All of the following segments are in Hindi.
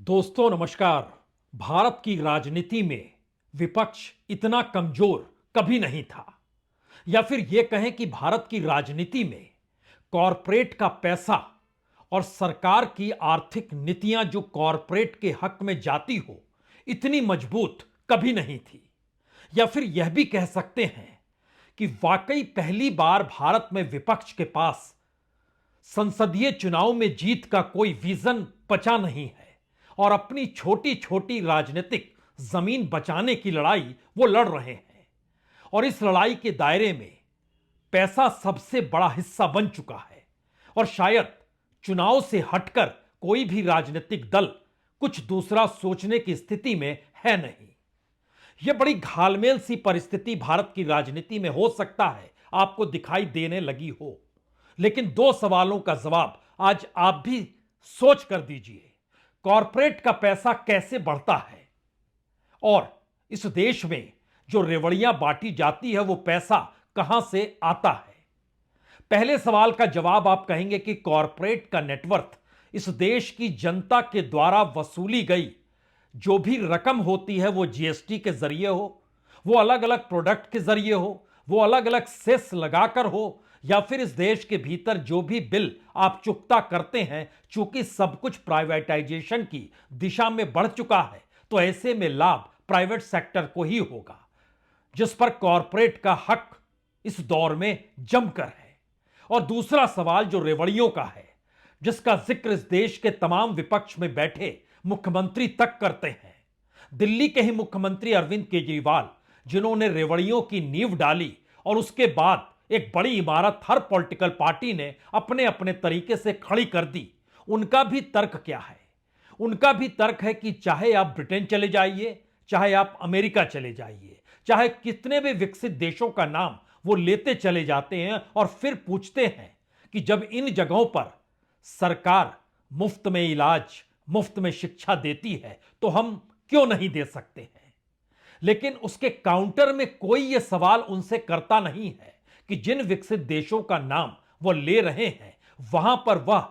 दोस्तों नमस्कार। भारत की राजनीति में विपक्ष इतना कमजोर कभी नहीं था, या फिर यह कहें कि भारत की राजनीति में कॉरपोरेट का पैसा और सरकार की आर्थिक नीतियां जो कॉरपोरेट के हक में जाती हो, इतनी मजबूत कभी नहीं थी। या फिर यह भी कह सकते हैं कि वाकई पहली बार भारत में विपक्ष के पास संसदीय चुनाव में जीत का कोई विजन बचा नहीं है और अपनी छोटी छोटी राजनीतिक जमीन बचाने की लड़ाई वो लड़ रहे हैं। और इस लड़ाई के दायरे में पैसा सबसे बड़ा हिस्सा बन चुका है और शायद चुनाव से हटकर कोई भी राजनीतिक दल कुछ दूसरा सोचने की स्थिति में है नहीं। यह बड़ी घालमेल सी परिस्थिति भारत की राजनीति में हो सकता है आपको दिखाई देने लगी हो, लेकिन दो सवालों का जवाब आज आप भी सोच कर दीजिए। कॉरपोरेट का पैसा कैसे बढ़ता है और इस देश में जो रेवड़ियां बांटी जाती है वो पैसा कहां से आता है? पहले सवाल का जवाब आप कहेंगे कि कॉरपोरेट का नेटवर्थ इस देश की जनता के द्वारा वसूली गई जो भी रकम होती है, वो जीएसटी के जरिए हो, वो अलग अलग प्रोडक्ट के जरिए हो, वो अलग अलग सेस लगाकर हो, या फिर इस देश के भीतर जो भी बिल आप चुकता करते हैं, चूंकि सब कुछ प्राइवेटाइजेशन की दिशा में बढ़ चुका है, तो ऐसे में लाभ प्राइवेट सेक्टर को ही होगा, जिस पर कॉरपोरेट का हक इस दौर में जमकर है। और दूसरा सवाल जो रेवड़ियों का है, जिसका जिक्र इस देश के तमाम विपक्ष में बैठे मुख्यमंत्री तक करते हैं। दिल्ली के ही मुख्यमंत्री अरविंद केजरीवाल, जिन्होंने रेवड़ियों की नींव डाली और उसके बाद एक बड़ी इमारत हर पॉलिटिकल पार्टी ने अपने अपने तरीके से खड़ी कर दी, उनका भी तर्क क्या है? उनका भी तर्क है कि चाहे आप ब्रिटेन चले जाइए, चाहे आप अमेरिका चले जाइए, चाहे कितने भी विकसित देशों का नाम वो लेते चले जाते हैं और फिर पूछते हैं कि जब इन जगहों पर सरकार मुफ्त में इलाज, मुफ्त में शिक्षा देती है तो हम क्यों नहीं दे सकते हैं? लेकिन उसके काउंटर में कोई यह सवाल उनसे करता नहीं है कि जिन विकसित देशों का नाम वो ले रहे हैं, वहां पर वह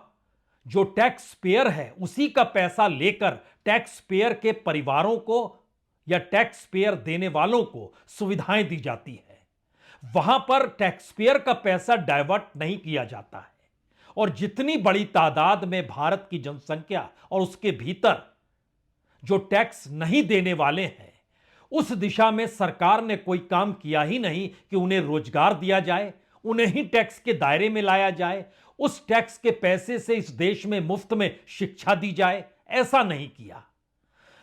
जो टैक्स पेयर है उसी का पैसा लेकर टैक्स पेयर के परिवारों को या टैक्स पेयर देने वालों को सुविधाएं दी जाती है। वहां पर टैक्स पेयर का पैसा डाइवर्ट नहीं किया जाता है। और जितनी बड़ी तादाद में भारत की जनसंख्या और उसके भीतर जो टैक्स नहीं देने वाले हैं, उस दिशा में सरकार ने कोई काम किया ही नहीं कि उन्हें रोजगार दिया जाए, उन्हें ही टैक्स के दायरे में लाया जाए, उस टैक्स के पैसे से इस देश में मुफ्त में शिक्षा दी जाए। ऐसा नहीं किया।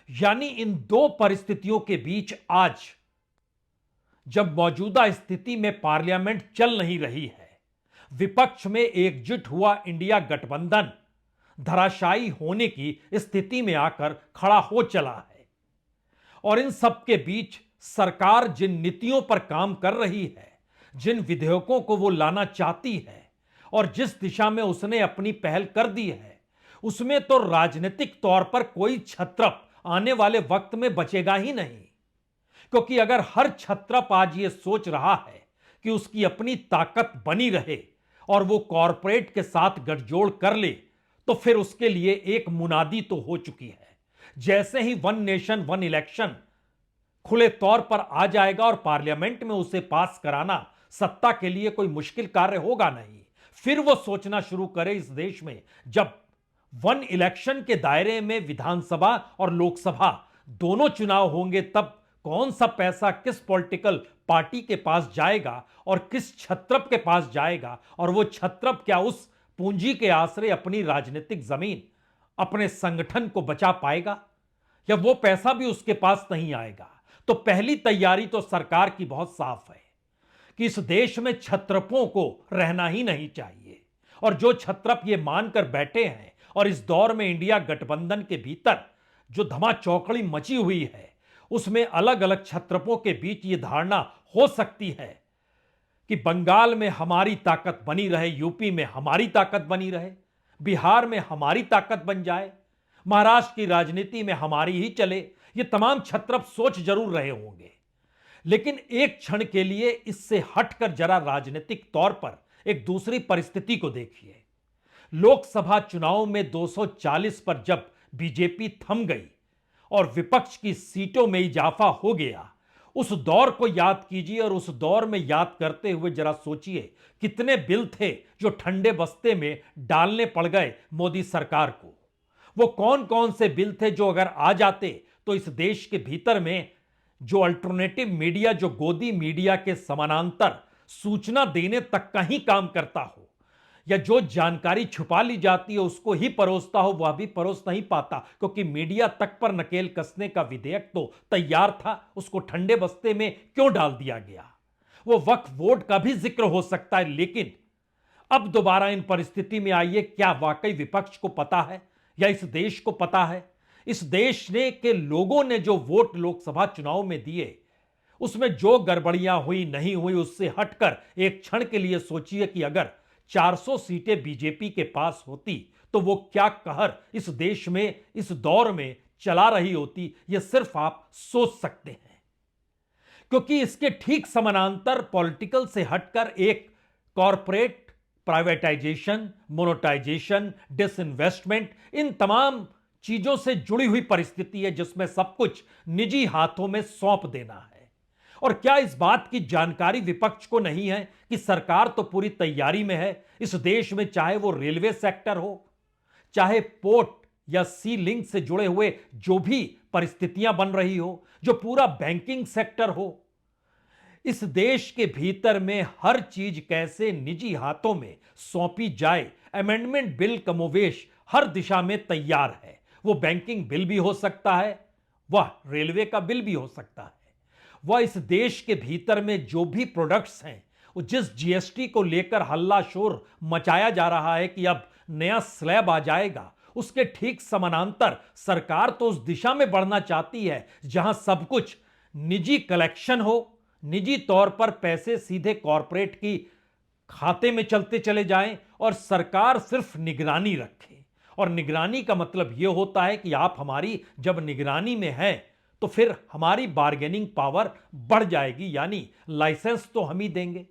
यानी इन दो परिस्थितियों के बीच आज जब मौजूदा स्थिति में पार्लियामेंट चल नहीं रही है, विपक्ष में एकजुट हुआ इंडिया गठबंधन धराशायी होने की स्थिति में आकर खड़ा हो चला है। और इन सब के बीच सरकार जिन नीतियों पर काम कर रही है, जिन विधेयकों को वो लाना चाहती है और जिस दिशा में उसने अपनी पहल कर दी है, उसमें तो राजनीतिक तौर पर कोई छत्रप आने वाले वक्त में बचेगा ही नहीं। क्योंकि अगर हर छत्रप आज ये सोच रहा है कि उसकी अपनी ताकत बनी रहे और वो कॉरपोरेट के साथ गठजोड़ कर ले, तो फिर उसके लिए एक मुनादी तो हो चुकी है। जैसे ही वन नेशन वन इलेक्शन खुले तौर पर आ जाएगा और पार्लियामेंट में उसे पास कराना सत्ता के लिए कोई मुश्किल कार्य होगा नहीं, फिर वो सोचना शुरू करे इस देश में जब वन इलेक्शन के दायरे में विधानसभा और लोकसभा दोनों चुनाव होंगे, तब कौन सा पैसा किस पॉलिटिकल पार्टी के पास जाएगा और किस छत्रप के पास जाएगा, और वो छत्रप क्या उस पूंजी के आश्रय अपनी राजनीतिक जमीन, अपने संगठन को बचा पाएगा, या वो पैसा भी उसके पास नहीं आएगा? तो पहली तैयारी तो सरकार की बहुत साफ है कि इस देश में छत्रपों को रहना ही नहीं चाहिए। और जो छत्रप ये मानकर बैठे हैं, और इस दौर में इंडिया गठबंधन के भीतर जो धमाचौकड़ी मची हुई है, उसमें अलग अलग छत्रपों के बीच ये धारणा हो सकती है कि बंगाल में हमारी ताकत बनी रहे, यूपी में हमारी ताकत बनी रहे, बिहार में हमारी ताकत बन जाए, महाराष्ट्र की राजनीति में हमारी ही चले। ये तमाम छत्रप सोच जरूर रहे होंगे, लेकिन एक क्षण के लिए इससे हटकर जरा राजनीतिक तौर पर एक दूसरी परिस्थिति को देखिए। लोकसभा चुनाव में 240 पर जब बीजेपी थम गई और विपक्ष की सीटों में इजाफा हो गया, उस दौर को याद कीजिए और उस दौर में याद करते हुए जरा सोचिए कितने बिल थे जो ठंडे बस्ते में डालने पड़ गए मोदी सरकार को। वो कौन कौन से बिल थे जो अगर आ जाते तो इस देश के भीतर में जो अल्टरनेटिव मीडिया, जो गोदी मीडिया के समानांतर सूचना देने तक का ही काम करता हो, या जो जानकारी छुपा ली जाती है उसको ही परोसता हो, वह भी परोस नहीं पाता क्योंकि मीडिया तक पर नकेल कसने का विधेयक तो तैयार था, उसको ठंडे बस्ते में क्यों डाल दिया गया। वो वक्फ बोर्ड का भी जिक्र हो सकता है, लेकिन अब दोबारा इन परिस्थिति में आइए, क्या वाकई विपक्ष को पता है या इस देश को पता है? इस देश ने के लोगों ने जो वोट लोकसभा चुनाव में दिए उसमें जो गड़बड़ियां हुई नहीं हुई उससे हटकर एक क्षण के लिए सोचिए कि अगर 400 सीटें बीजेपी के पास होती तो वो क्या कहर इस देश में इस दौर में चला रही होती, ये सिर्फ आप सोच सकते हैं। क्योंकि इसके ठीक समानांतर पॉलिटिकल से हटकर एक कॉरपोरेट प्राइवेटाइजेशन, मोनेटाइजेशन, डिसइन्वेस्टमेंट, इन तमाम चीजों से जुड़ी हुई परिस्थिति है जिसमें सब कुछ निजी हाथों में सौंप देना है। और क्या इस बात की जानकारी विपक्ष को नहीं है कि सरकार तो पूरी तैयारी में है इस देश में, चाहे वो रेलवे सेक्टर हो, चाहे पोर्ट या सी लिंक से जुड़े हुए जो भी परिस्थितियां बन रही हो, जो पूरा बैंकिंग सेक्टर हो, इस देश के भीतर में हर चीज कैसे निजी हाथों में सौंपी जाए। अमेंडमेंट बिल कमोवेश हर दिशा में तैयार है। वो बैंकिंग बिल भी हो सकता है, वह रेलवे का बिल भी हो सकता है, वह इस देश के भीतर में जो भी प्रोडक्ट्स हैं, जिस जीएसटी को लेकर हल्ला शोर मचाया जा रहा है कि अब नया स्लैब आ जाएगा, उसके ठीक समानांतर सरकार तो उस दिशा में बढ़ना चाहती है जहां सब कुछ निजी कलेक्शन हो, निजी तौर पर पैसे सीधे कॉरपोरेट की खाते में चलते चले जाएं और सरकार सिर्फ निगरानी रखे। और निगरानी का मतलब यह होता है कि आप हमारी जब निगरानी में हैं तो फिर हमारी बार्गेनिंग पावर बढ़ जाएगी, यानी लाइसेंस तो हम ही देंगे।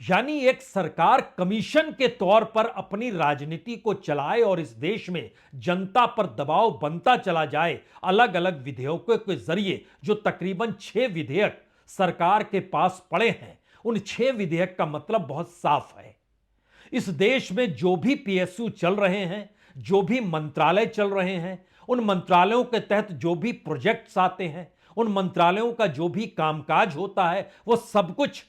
यानी एक सरकार कमीशन के तौर पर अपनी राजनीति को चलाए और इस देश में जनता पर दबाव बनता चला जाए अलग अलग विधेयकों के जरिए। जो तकरीबन 6 विधेयक सरकार के पास पड़े हैं, उन 6 विधेयक का मतलब बहुत साफ है। इस देश में जो भी पीएसयू चल रहे हैं, जो भी मंत्रालय चल रहे हैं, उन मंत्रालयों के तहत जो भी प्रोजेक्ट्स आते हैं, उन मंत्रालयों का जो भी कामकाज होता है, वो सब कुछ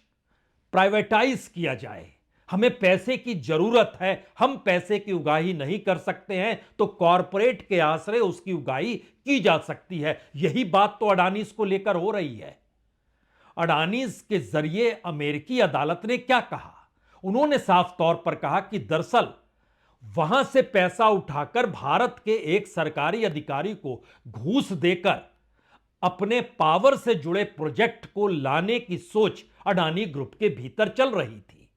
प्राइवेटाइज किया जाए। हमें पैसे की जरूरत है, हम पैसे की उगाही नहीं कर सकते हैं तो कॉरपोरेट के आश्रय उसकी उगाही की जा सकती है। यही बात तो अडानीज को लेकर हो रही है। अडानीज के जरिए अमेरिकी अदालत ने क्या कहा? उन्होंने साफ तौर पर कहा कि दरअसल वहां से पैसा उठाकर भारत के एक सरकारी अधिकारी को घूस देकर अपने पावर से जुड़े प्रोजेक्ट को लाने की सोच अडानी ग्रुप के भीतर चल रही थी।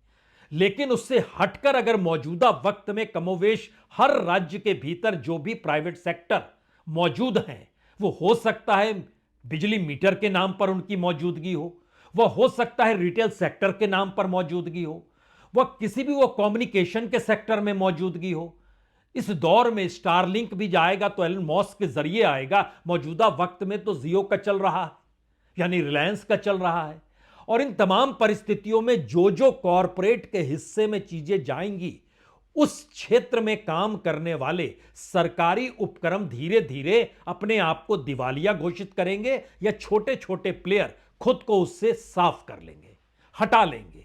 लेकिन उससे हटकर अगर मौजूदा वक्त में कमोवेश हर राज्य के भीतर जो भी प्राइवेट सेक्टर मौजूद हैं, वो हो सकता है बिजली मीटर के नाम पर उनकी मौजूदगी हो सकता है रिटेल सेक्टर के नाम पर मौजूदगी हो, वह किसी भी वो कम्युनिकेशन के सेक्टर में मौजूदगी हो। इस दौर में स्टारलिंक भी जाएगा तो एलन मस्क के जरिए आएगा। मौजूदा वक्त में तो जियो का चल रहा है, यानी रिलायंस का चल रहा है। और इन तमाम परिस्थितियों में जो जो कॉरपोरेट के हिस्से में चीजें जाएंगी, उस क्षेत्र में काम करने वाले सरकारी उपक्रम धीरे धीरे अपने आप को दिवालिया घोषित करेंगे या छोटे छोटे प्लेयर खुद को उससे साफ कर लेंगे, हटा लेंगे।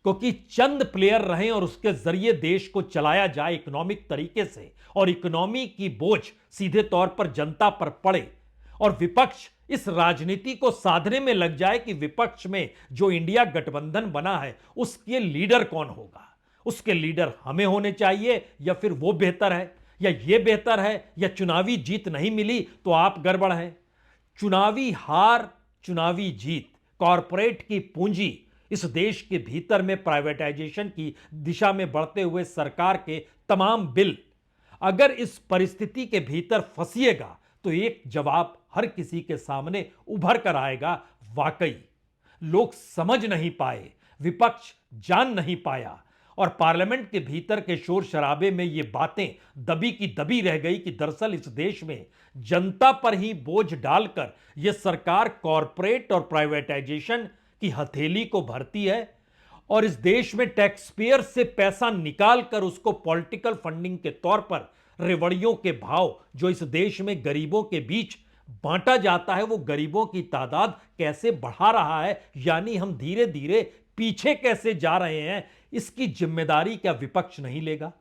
क्योंकि चंद प्लेयर रहें और उसके जरिए देश को चलाया जाए इकोनॉमिक तरीके से, और इकोनॉमी की बोझ सीधे तौर पर जनता पर पड़े और विपक्ष इस राजनीति को साधने में लग जाए कि विपक्ष में जो इंडिया गठबंधन बना है उसके लीडर कौन होगा। उसके लीडर हमें होने चाहिए या फिर वो बेहतर है, या ये बेहतर है, या चुनावी जीत नहीं मिली तो आप गड़बड़ हैं। चुनावी हार, चुनावी जीत, कॉरपोरेट की पूंजी इस देश के भीतर में प्राइवेटाइजेशन की दिशा में बढ़ते हुए सरकार के तमाम बिल अगर इस परिस्थिति के भीतर फंसिएगा तो एक जवाब हर किसी के सामने उभर कर आएगा। वाकई लोग समझ नहीं पाए, विपक्ष जान नहीं पाया और पार्लियामेंट के भीतर के शोर शराबे में ये बातें दबी की दबी रह गई कि दरअसल इस देश में जनता पर ही बोझ डालकर यह सरकार कॉरपोरेट और प्राइवेटाइजेशन की हथेली को भरती है और इस देश में टैक्स पेयर से पैसा निकालकर उसको पॉलिटिकल फंडिंग के तौर पर रेवड़ियों के भाव जो इस देश में गरीबों के बीच बांटा जाता है वो गरीबों की तादाद कैसे बढ़ा रहा है, यानी हम धीरे धीरे पीछे कैसे जा रहे हैं, इसकी जिम्मेदारी क्या विपक्ष नहीं लेगा?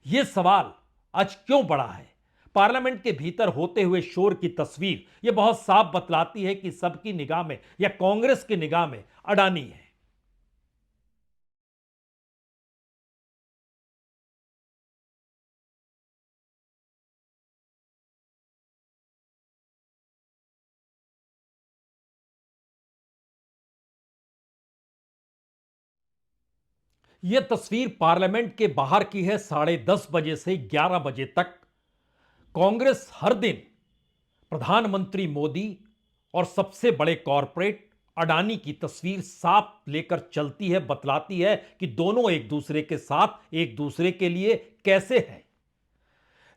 यह सवाल आज क्यों बड़ा है? पार्लियामेंट के भीतर होते हुए शोर की तस्वीर यह बहुत साफ बतलाती है कि सबकी निगाह में या कांग्रेस की निगाह में अडानी है। यह तस्वीर पार्लियामेंट के बाहर की है। 10:30 बजे से 11 बजे तक कांग्रेस हर दिन प्रधानमंत्री मोदी और सबसे बड़े कॉरपोरेट अडानी की तस्वीर साफ लेकर चलती है, बतलाती है कि दोनों एक दूसरे के साथ एक दूसरे के लिए कैसे हैं।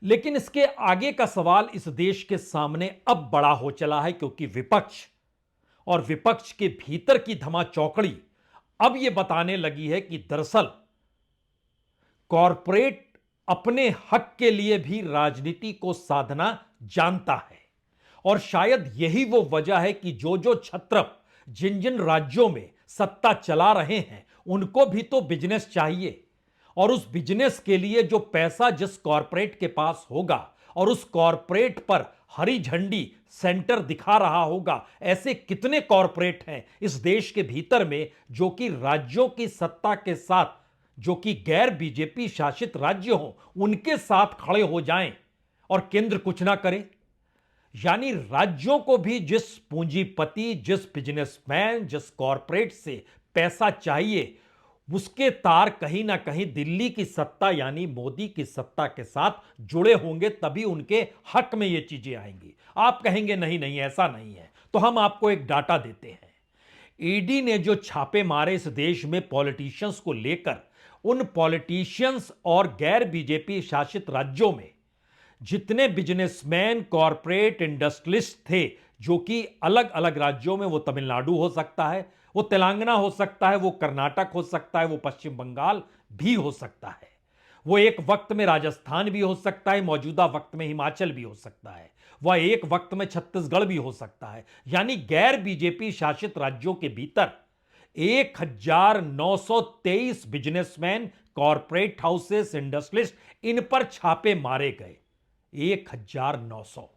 लेकिन इसके आगे का सवाल इस देश के सामने अब बड़ा हो चला है, क्योंकि विपक्ष और विपक्ष के भीतर की धमाचौकड़ी अब यह बताने लगी है कि दरअसल कॉरपोरेट अपने हक के लिए भी राजनीति को साधना जानता है और शायद यही वो वजह है कि जो जो छत्रप जिन जिन राज्यों में सत्ता चला रहे हैं उनको भी तो बिजनेस चाहिए और उस बिजनेस के लिए जो पैसा जिस कॉरपोरेट के पास होगा और उस कॉरपोरेट पर हरी झंडी सेंटर दिखा रहा होगा, ऐसे कितने कॉरपोरेट हैं इस देश के भीतर में जो कि राज्यों की सत्ता के साथ, जो कि गैर बीजेपी शासित राज्य हों, उनके साथ खड़े हो जाएं और केंद्र कुछ ना करे। यानी राज्यों को भी जिस पूंजीपति, जिस बिजनेसमैन, जिस कॉरपोरेट से पैसा चाहिए उसके तार कहीं ना कहीं दिल्ली की सत्ता यानी मोदी की सत्ता के साथ जुड़े होंगे, तभी उनके हक में ये चीजें आएंगी। आप कहेंगे नहीं नहीं ऐसा नहीं है, तो हम आपको एक डाटा देते हैं। ईडी ने जो छापे मारे इस देश में पॉलिटिशियंस को लेकर, उन पॉलिटिशियंस और गैर बीजेपी शासित राज्यों में जितने बिजनेसमैन, कॉरपोरेट, इंडस्ट्रियलिस्ट थे जो कि अलग अलग राज्यों में, वो तमिलनाडु हो सकता है, वो तेलंगाना हो सकता है, वो कर्नाटक हो सकता है, वो पश्चिम बंगाल भी हो सकता है, वो एक वक्त में राजस्थान भी हो सकता है, मौजूदा वक्त में हिमाचल भी हो सकता है, वह एक वक्त में छत्तीसगढ़ भी हो सकता है। यानी गैर बीजेपी शासित राज्यों के भीतर 1923 बिजनेसमैन, कॉरपोरेट हाउसेस, इंडस्ट्रियलिस्ट, इन पर छापे मारे गए। 1900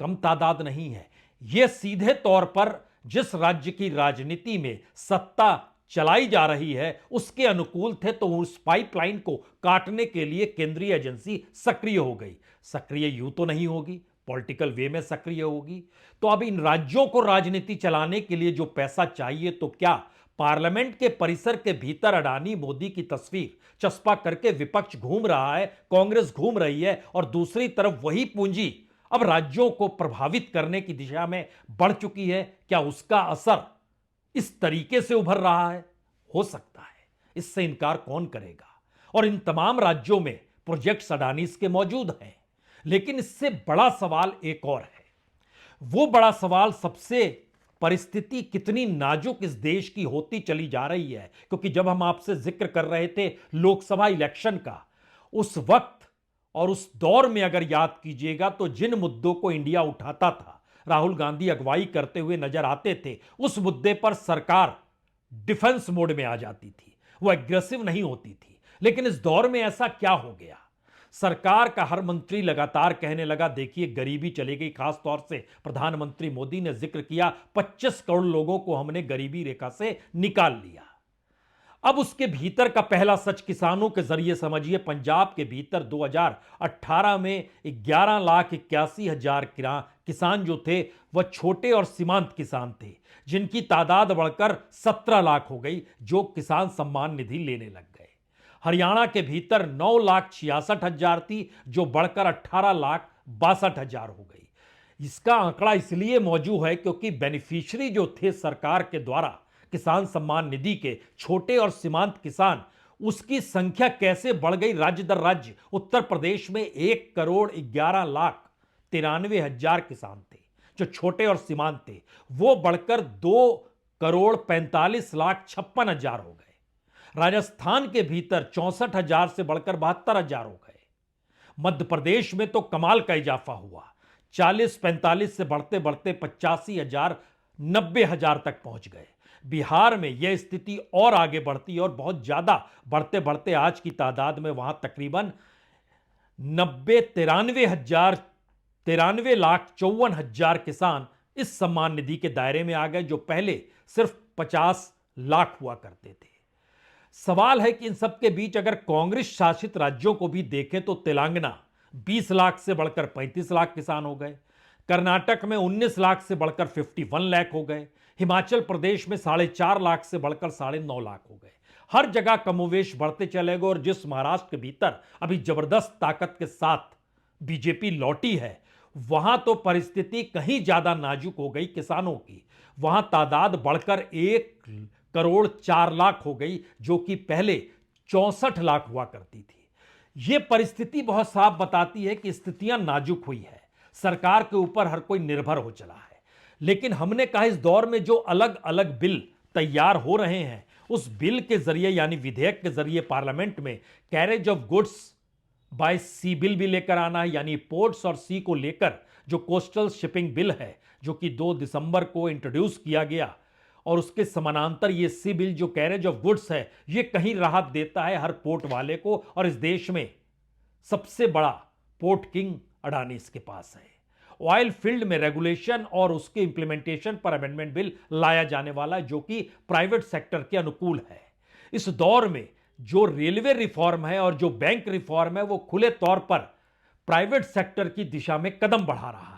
कम तादाद नहीं है। यह सीधे तौर पर जिस राज्य की राजनीति में सत्ता चलाई जा रही है उसके अनुकूल थे, तो उस पाइपलाइन को काटने के लिए केंद्रीय एजेंसी सक्रिय हो गई। सक्रिय यूं तो नहीं होगी, पॉलिटिकल वे में सक्रिय होगी। तो अब इन राज्यों को राजनीति चलाने के लिए जो पैसा चाहिए, तो क्या पार्लियामेंट के परिसर के भीतर अडानी मोदी की तस्वीर चस्पा करके विपक्ष घूम रहा है, कांग्रेस घूम रही है और दूसरी तरफ वही पूंजी अब राज्यों को प्रभावित करने की दिशा में बढ़ चुकी है। क्या उसका असर इस तरीके से उभर रहा है? हो सकता है, इससे इनकार कौन करेगा। और इन तमाम राज्यों में प्रोजेक्ट्स अडानीज के मौजूद हैं। लेकिन इससे बड़ा सवाल एक और है। वो बड़ा सवाल सबसे परिस्थिति कितनी नाजुक इस देश की होती चली जा रही है, क्योंकि जब हम आपसे जिक्र कर रहे थे लोकसभा इलेक्शन का, उस वक्त और उस दौर में अगर याद कीजिएगा तो जिन मुद्दों को इंडिया उठाता था, राहुल गांधी अगुवाई करते हुए नजर आते थे, उस मुद्दे पर सरकार डिफेंस मोड में आ जाती थी, वो एग्रेसिव नहीं होती थी। लेकिन इस दौर में ऐसा क्या हो गया? सरकार का हर मंत्री लगातार कहने लगा देखिए गरीबी चली गई। खास तौर से प्रधानमंत्री मोदी ने जिक्र किया 25 करोड़ लोगों को हमने गरीबी रेखा से निकाल लिया। अब उसके भीतर का पहला सच किसानों के जरिए समझिए। पंजाब के भीतर 2018 में 11,81,000 किसान जो थे वह छोटे और सीमांत किसान थे, जिनकी तादाद बढ़कर 17 लाख हो गई, जो किसान सम्मान निधि लेने लग गए। हरियाणा के भीतर 9,66,000 थी, जो बढ़कर 18,62,000 हो गई। इसका आंकड़ा इसलिए मौजूद है क्योंकि बेनिफिशियरी जो थे सरकार के द्वारा किसान सम्मान निधि के छोटे और सीमांत किसान, उसकी संख्या कैसे बढ़ गई राज्य दर राज्य। उत्तर प्रदेश में 1,11,93,000 किसान थे जो छोटे और सीमांत थे, वो बढ़कर 2,45,56,000 हो गए। राजस्थान के भीतर 64,000 से बढ़कर 72,000 हो गए। मध्य प्रदेश में तो कमाल का इजाफा हुआ, 40-45 से बढ़ते बढ़ते 85,000, 90,000 तक पहुंच गए। बिहार में यह स्थिति और आगे बढ़ती और बहुत ज्यादा बढ़ते बढ़ते आज की तादाद में वहां तकरीबन 93,54,000 किसान इस सम्मान निधि के दायरे में आ गए, जो पहले सिर्फ 50 लाख हुआ करते थे। सवाल है कि इन सब के बीच अगर कांग्रेस शासित राज्यों को भी देखें तो तेलंगाना 20 लाख से बढ़कर 35 लाख किसान हो गए, कर्नाटक में 19 लाख से बढ़कर 51 लाख हो गए, हिमाचल प्रदेश में 4.5 लाख से बढ़कर 9.5 लाख हो गए। हर जगह कमोवेश बढ़ते चले गए। और जिस महाराष्ट्र के भीतर अभी जबरदस्त ताकत के साथ बीजेपी लौटी है, वहां तो परिस्थिति कहीं ज्यादा नाजुक हो गई किसानों की। वहां तादाद बढ़कर 1,04,00,000 हो गई, जो कि पहले 64 लाख हुआ करती थी। यह परिस्थिति बहुत साफ बताती है कि स्थितियां नाजुक हुई है, सरकार के ऊपर हर कोई निर्भर हो चला है। लेकिन हमने कहा इस दौर में जो अलग अलग बिल तैयार हो रहे हैं, उस बिल के जरिए यानी विधेयक के जरिए पार्लियामेंट में carriage of goods by sea bill भी लेकर आना है, यानी पोर्ट्स और सी को लेकर जो कोस्टल शिपिंग बिल है, जो कि 2 दिसंबर को इंट्रोड्यूस किया गया, और उसके समानांतर ये सी बिल जो कैरेज ऑफ गुड्स है, ये कहीं राहत देता है हर पोर्ट वाले को। और इस देश में सबसे बड़ा पोर्ट किंग अडानी इसके पास है। ऑयल फील्ड में रेगुलेशन और उसके इंप्लीमेंटेशन पर अमेंडमेंट बिल लाया जाने वाला है, जो कि प्राइवेट सेक्टर के अनुकूल है। इस दौर में जो रेलवे रिफॉर्म है और जो बैंक रिफॉर्म है, वो खुले तौर पर प्राइवेट सेक्टर की दिशा में कदम बढ़ा रहा है।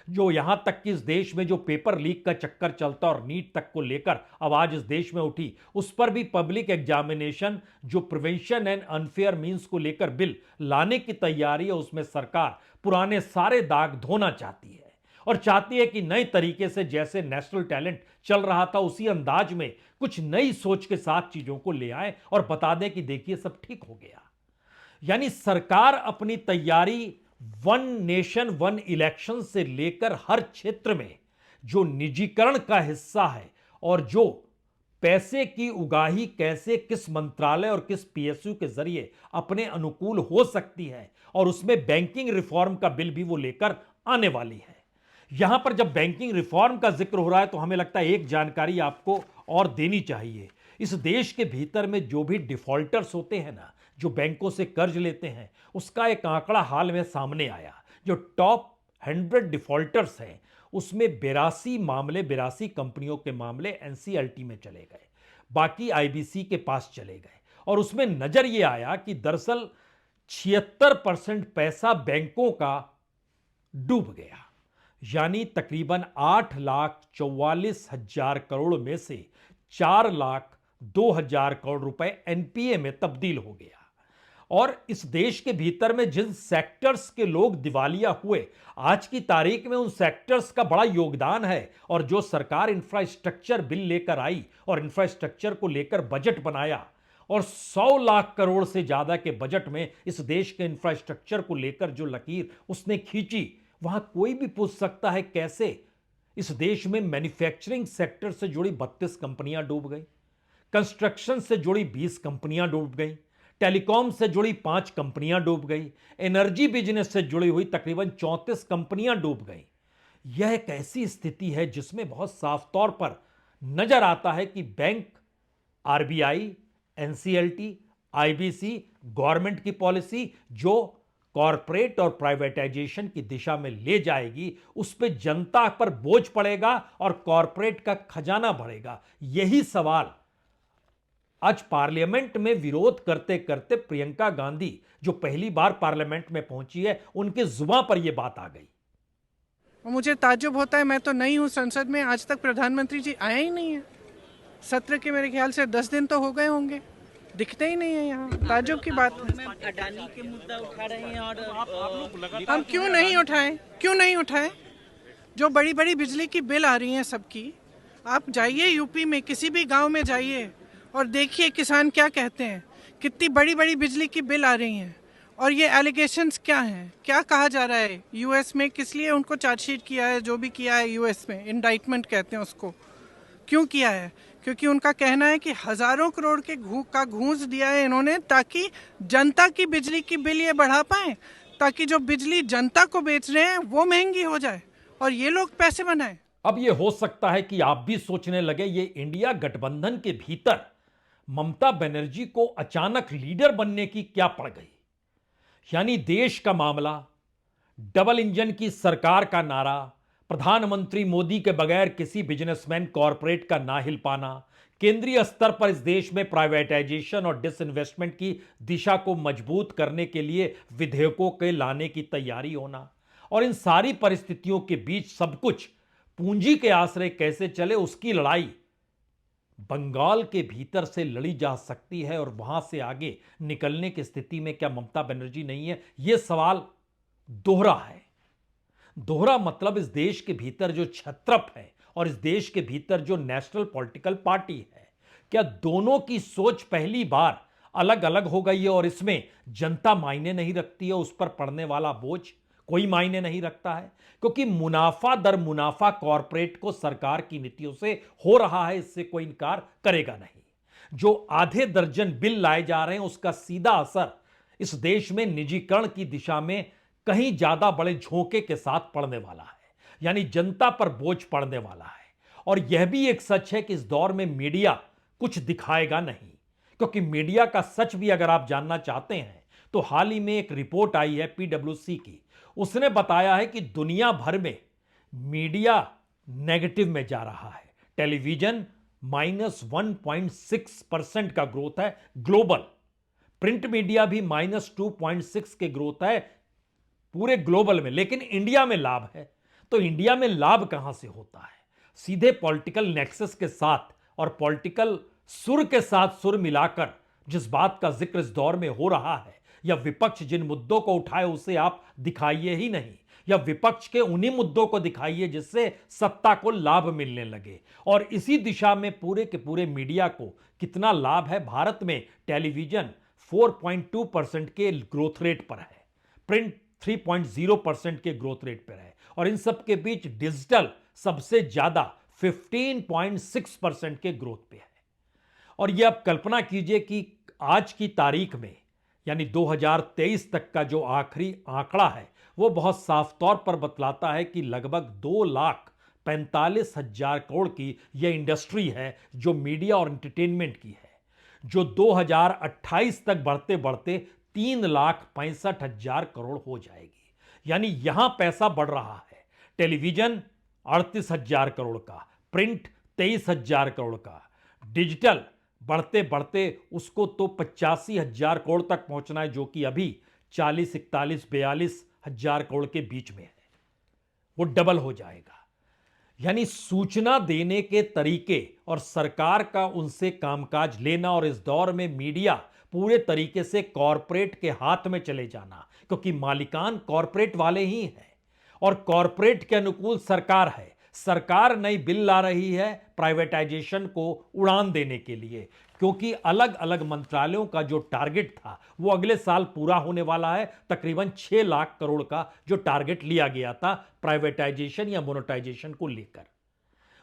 जो यहां तक कि इस देश में जो पेपर लीक का चक्कर चलता और नीट तक को लेकर आवाज इस देश में उठी, उस पर भी पब्लिक एग्जामिनेशन जो प्रिवेंशन एंड अनफेयर मींस को लेकर बिल लाने की तैयारी है, उसमें सरकार पुराने सारे दाग धोना चाहती है और चाहती है कि नए तरीके से जैसे नेशनल टैलेंट चल रहा था, उसी अंदाज में कुछ नई सोच के साथ चीजों को ले आए और बता दें कि देखिए सब ठीक हो गया। यानी सरकार अपनी तैयारी वन नेशन वन इलेक्शन से लेकर हर क्षेत्र में जो निजीकरण का हिस्सा है और जो पैसे की उगाही कैसे किस मंत्रालय और किस पीएसयू के जरिए अपने अनुकूल हो सकती है, और उसमें बैंकिंग रिफॉर्म का बिल भी वो लेकर आने वाली है। यहां पर जब बैंकिंग रिफॉर्म का जिक्र हो रहा है तो हमें लगता है एक जानकारी आपको और देनी चाहिए। इस देश के भीतर में जो भी डिफॉल्टर्स होते हैं ना, जो बैंकों से कर्ज लेते हैं, उसका एक आंकड़ा हाल में सामने आया। जो टॉप 100 डिफॉल्टर्स हैं, उसमें 82 कंपनियों के मामले एनसीएलटी में चले गए, बाकी आईबीसी के पास चले गए। और उसमें नजर यह आया कि दरअसल 76% पैसा बैंकों का डूब गया, यानी तकरीबन 8,44,000 करोड़ में से 4,02,000 करोड़ रुपए एनपीए में तब्दील हो गया। और इस देश के भीतर में जिन सेक्टर्स के लोग दिवालिया हुए, आज की तारीख में उन सेक्टर्स का बड़ा योगदान है। और जो सरकार इंफ्रास्ट्रक्चर बिल लेकर आई और इंफ्रास्ट्रक्चर को लेकर बजट बनाया, और 100 लाख करोड़ से ज्यादा के बजट में इस देश के इंफ्रास्ट्रक्चर को लेकर जो लकीर उसने खींची, वहां कोई भी पूछ सकता है कैसे इस देश में मैन्युफैक्चरिंग सेक्टर से जुड़ी 32 कंपनियां डूब गई, कंस्ट्रक्शन से जुड़ी 20 कंपनियां डूब गई, टेलीकॉम से जुड़ी 5 कंपनियां डूब गई, एनर्जी बिजनेस से जुड़ी हुई तकरीबन 34 कंपनियां डूब गई। यह एक ऐसी स्थिति है जिसमें बहुत साफ तौर पर नजर आता है कि bank, RBI, NCLT, IBC, government की पॉलिसी जो कॉरपोरेट और प्राइवेटाइजेशन की दिशा में ले जाएगी, उस पर जनता पर बोझ पड़ेगा और कॉरपोरेट का खजाना बढ़ेगा। यही सवाल आज पार्लियामेंट में विरोध करते करते प्रियंका गांधी, जो पहली बार पार्लियामेंट में पहुंची है, उनके जुबान पर यह बात आ गई। मुझे ताज्जुब होता है, मैं तो नई हूं संसद में, आज तक प्रधानमंत्री जी आया ही नहीं है। सत्र के मेरे ख्याल से 10 दिन तो हो गए होंगे, दिखते ही नहीं है यहाँ। ताज्जुब की बात है। अडानी के मुद्दा उठा रहे हैं और हम क्यों नहीं उठाएं? जो बड़ी बड़ी बिजली की बिल आ रही हैं सबकी, आप जाइए यूपी में किसी भी गांव में जाइए और देखिए किसान क्या कहते हैं, कितनी बड़ी बड़ी बिजली की बिल आ रही हैं। और ये एलिगेशंस क्या हैं, क्या कहा जा रहा है यूएस में, किस लिए उनको चार्जशीट किया है, जो भी किया है यूएस में, इंडाइटमेंट कहते हैं उसको, क्यों किया है? क्योंकि उनका कहना है कि हजारों करोड़ के घूंस दिया है इन्होंने ताकि जनता की बिजली की बिल ये बढ़ा पाए, ताकि जो बिजली जनता को बेच रहे हैं वो महंगी हो जाए और ये लोग पैसे बनाएं। अब यह हो सकता है कि आप भी सोचने लगे ये इंडिया गठबंधन के भीतर ममता बनर्जी को अचानक लीडर बनने की क्या पड़ गई। यानी देश का मामला, डबल इंजन की सरकार का नारा, प्रधानमंत्री मोदी के बगैर किसी बिजनेसमैन कॉरपोरेट का ना हिल पाना, केंद्रीय स्तर पर इस देश में प्राइवेटाइजेशन और डिसइन्वेस्टमेंट की दिशा को मजबूत करने के लिए विधेयकों के लाने की तैयारी होना, और इन सारी परिस्थितियों के बीच सब कुछ पूंजी के आश्रय कैसे चले, उसकी लड़ाई बंगाल के भीतर से लड़ी जा सकती है और वहां से आगे निकलने की स्थिति में क्या ममता बनर्जी नहीं है? यह सवाल दोहरा है। दोहरा मतलब इस देश के भीतर जो छत्रप है और इस देश के भीतर जो नेशनल पॉलिटिकल पार्टी है, क्या दोनों की सोच पहली बार अलग अलग हो गई है और इसमें जनता मायने नहीं रखती है, उस पर पड़ने वाला बोझ कोई मायने नहीं रखता है? क्योंकि मुनाफा दर मुनाफा कॉरपोरेट को सरकार की नीतियों से हो रहा है, इससे कोई इनकार करेगा नहीं। जो आधे दर्जन बिल लाए जा रहे हैं उसका सीधा असर इस देश में निजीकरण की दिशा में कहीं ज्यादा बड़े झोंके के साथ पड़ने वाला है, यानी जनता पर बोझ पड़ने वाला है। और यह भी एक सच है कि इस दौर में मीडिया कुछ दिखाएगा नहीं, क्योंकि मीडिया का सच भी अगर आप जानना चाहते हैं तो हाल ही में एक रिपोर्ट आई है पीडब्ल्यूसी की, उसने बताया है कि दुनिया भर में मीडिया नेगेटिव में जा रहा है। टेलीविजन -1.6% का ग्रोथ है ग्लोबल, प्रिंट मीडिया भी -2.6 के ग्रोथ है पूरे ग्लोबल में, लेकिन इंडिया में लाभ है। तो इंडिया में लाभ कहां से होता है? सीधे पॉलिटिकल नेक्सस के साथ और पॉलिटिकल सुर के साथ सुर मिलाकर जिस बात का जिक्र इस दौर में हो रहा है, या विपक्ष जिन मुद्दों को उठाए उसे आप दिखाइए ही नहीं, या विपक्ष के उन्हीं मुद्दों को दिखाइए जिससे सत्ता को लाभ मिलने लगे। और इसी दिशा में पूरे के पूरे मीडिया को कितना लाभ है? भारत में टेलीविजन 4.2% के ग्रोथ रेट पर है, प्रिंट 3.0% के ग्रोथ रेट पर है, और इन सब के बीच डिजिटल सबसे ज्यादा 15.6% के ग्रोथ पे है। और यह आप कल्पना कीजिए कि आज की तारीख में यानी 2023 तक का जो आखिरी आंकड़ा है वो बहुत साफ तौर पर बतलाता है कि लगभग 2,45,000 करोड़ की यह इंडस्ट्री है जो मीडिया और एंटरटेनमेंट की है, जो 2028 तक बढ़ते बढ़ते 3,65,000 करोड़ हो जाएगी। यानी यहां पैसा बढ़ रहा है। टेलीविजन 38,000 करोड़ का, प्रिंट 23,000 करोड़ का, डिजिटल बढ़ते बढ़ते उसको तो 85,000 करोड़ तक पहुंचना है, जो कि अभी 40, 41, 42,000 करोड़ के बीच में है। वो डबल हो जाएगा। यानी सूचना देने के तरीके और सरकार का उनसे कामकाज लेना, और इस दौर में मीडिया पूरे तरीके से कॉरपोरेट के हाथ में चले जाना, क्योंकि मालिकान कॉरपोरेट वाले ही हैं और कॉरपोरेट के अनुकूल सरकार है। सरकार नई बिल ला रही है प्राइवेटाइजेशन को उड़ान देने के लिए, क्योंकि अलग अलग मंत्रालयों का जो टारगेट था वो अगले साल पूरा होने वाला है। तकरीबन 6 लाख करोड़ का जो टारगेट लिया गया था प्राइवेटाइजेशन या मोनेटाइजेशन को लेकर,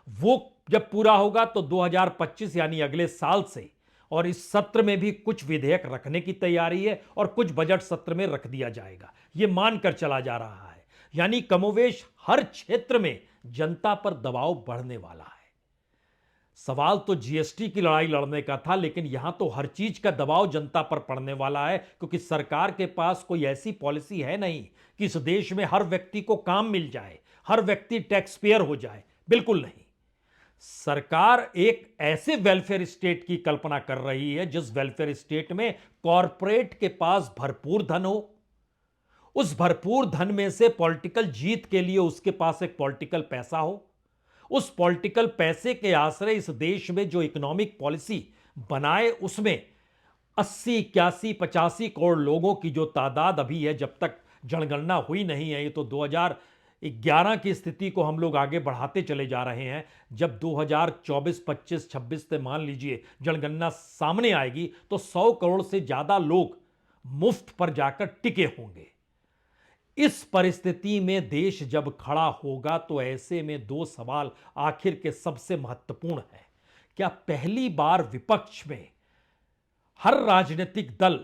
वो जब पूरा होगा तो 2025 यानी अगले साल से, और इस सत्र में भी कुछ विधेयक रखने की तैयारी है और कुछ बजट सत्र में रख दिया जाएगा, यह मानकर चला जा रहा है। यानी कमोवेश हर क्षेत्र में जनता पर दबाव बढ़ने वाला है। सवाल तो जीएसटी की लड़ाई लड़ने का था, लेकिन यहां तो हर चीज का दबाव जनता पर पड़ने वाला है, क्योंकि सरकार के पास कोई ऐसी पॉलिसी है नहीं कि इस देश में हर व्यक्ति को काम मिल जाए, हर व्यक्ति टैक्स पेयर हो जाए। बिल्कुल नहीं। सरकार एक ऐसे वेलफेयर स्टेट की कल्पना कर रही है जिस वेलफेयर स्टेट में कॉरपोरेट के पास भरपूर धन हो, उस भरपूर धन में से पॉलिटिकल जीत के लिए उसके पास एक पॉलिटिकल पैसा हो, उस पॉलिटिकल पैसे के आश्रय इस देश में जो इकोनॉमिक पॉलिसी बनाए उसमें 80, 81, 85 करोड़ लोगों की जो तादाद अभी है, जब तक जनगणना हुई नहीं है, ये तो 11 की स्थिति को हम लोग आगे बढ़ाते चले जा रहे हैं। जब 2024, 25, 26 से मान लीजिए जनगणना सामने आएगी तो 100 करोड़ से ज्यादा लोग मुफ्त पर जाकर टिके होंगे। इस परिस्थिति में देश जब खड़ा होगा तो ऐसे में दो सवाल आखिर के सबसे महत्वपूर्ण हैं। क्या पहली बार विपक्ष में हर राजनीतिक दल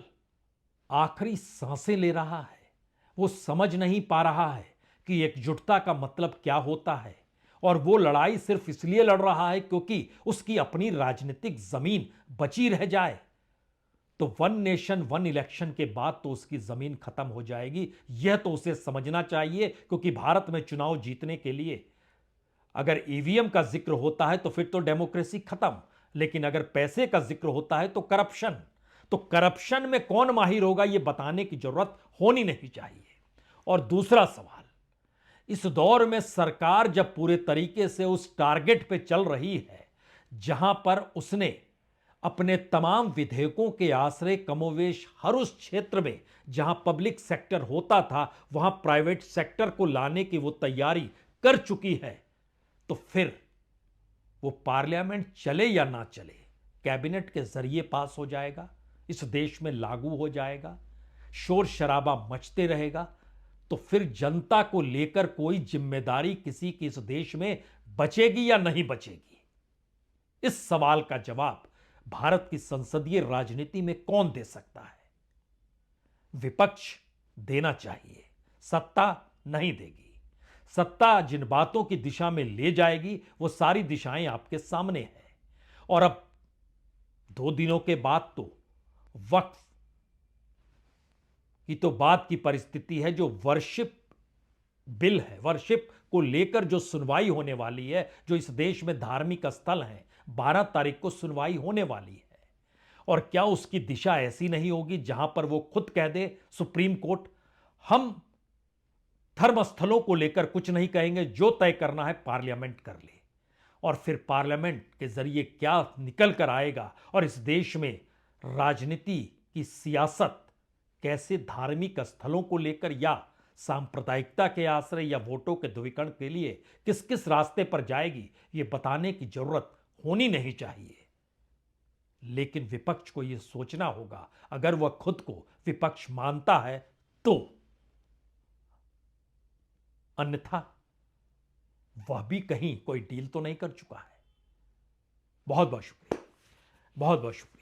आखिरी सांसें ले रहा है? वो समझ नहीं पा रहा है कि एकजुटता का मतलब क्या होता है, और वो लड़ाई सिर्फ इसलिए लड़ रहा है क्योंकि उसकी अपनी राजनीतिक जमीन बची रह जाए। तो वन नेशन वन इलेक्शन के बाद तो उसकी जमीन खत्म हो जाएगी, यह तो उसे समझना चाहिए। क्योंकि भारत में चुनाव जीतने के लिए अगर ईवीएम का जिक्र होता है तो फिर तो डेमोक्रेसी खत्म, लेकिन अगर पैसे का जिक्र होता है तो करप्शन। तो करप्शन में कौन माहिर होगा यह बताने की जरूरत होनी नहीं चाहिए। और दूसरा सवाल, इस दौर में सरकार जब पूरे तरीके से उस टारगेट पे चल रही है जहां पर उसने अपने तमाम विधेयकों के आश्रय कमोवेश हर उस क्षेत्र में जहां पब्लिक सेक्टर होता था वहां प्राइवेट सेक्टर को लाने की वो तैयारी कर चुकी है, तो फिर वो पार्लियामेंट चले या ना चले, कैबिनेट के जरिए पास हो जाएगा, इस देश में लागू हो जाएगा, शोर शराबा मचते रहेगा, तो फिर जनता को लेकर कोई जिम्मेदारी किसी की इस देश में बचेगी या नहीं बचेगी? इस सवाल का जवाब भारत की संसदीय राजनीति में कौन दे सकता है? विपक्ष देना चाहिए, सत्ता नहीं देगी। सत्ता जिन बातों की दिशा में ले जाएगी वो सारी दिशाएं आपके सामने है। और अब 2 दिनों के बाद तो वक्फ की तो बात की परिस्थिति है। जो वर्शिप बिल है, वर्शिप को लेकर जो सुनवाई होने वाली है, जो इस देश में धार्मिक स्थल हैं, 12 तारीख को सुनवाई होने वाली है। और क्या उसकी दिशा ऐसी नहीं होगी जहां पर वो खुद कह दे सुप्रीम कोर्ट, हम धर्मस्थलों को लेकर कुछ नहीं कहेंगे, जो तय करना है पार्लियामेंट कर ले। और फिर पार्लियामेंट के जरिए क्या निकल कर आएगा और इस देश में राजनीति की सियासत कैसे धार्मिक स्थलों को लेकर या सांप्रदायिकता के आश्रय या वोटों के ध्रुवीकरण के लिए किस किस रास्ते पर जाएगी, यह बताने की जरूरत होनी नहीं चाहिए। लेकिन विपक्ष को यह सोचना होगा, अगर वह खुद को विपक्ष मानता है तो, अन्यथा वह भी कहीं कोई डील तो नहीं कर चुका है। बहुत बहुत शुक्रिया, बहुत बहुत शुक्रिया।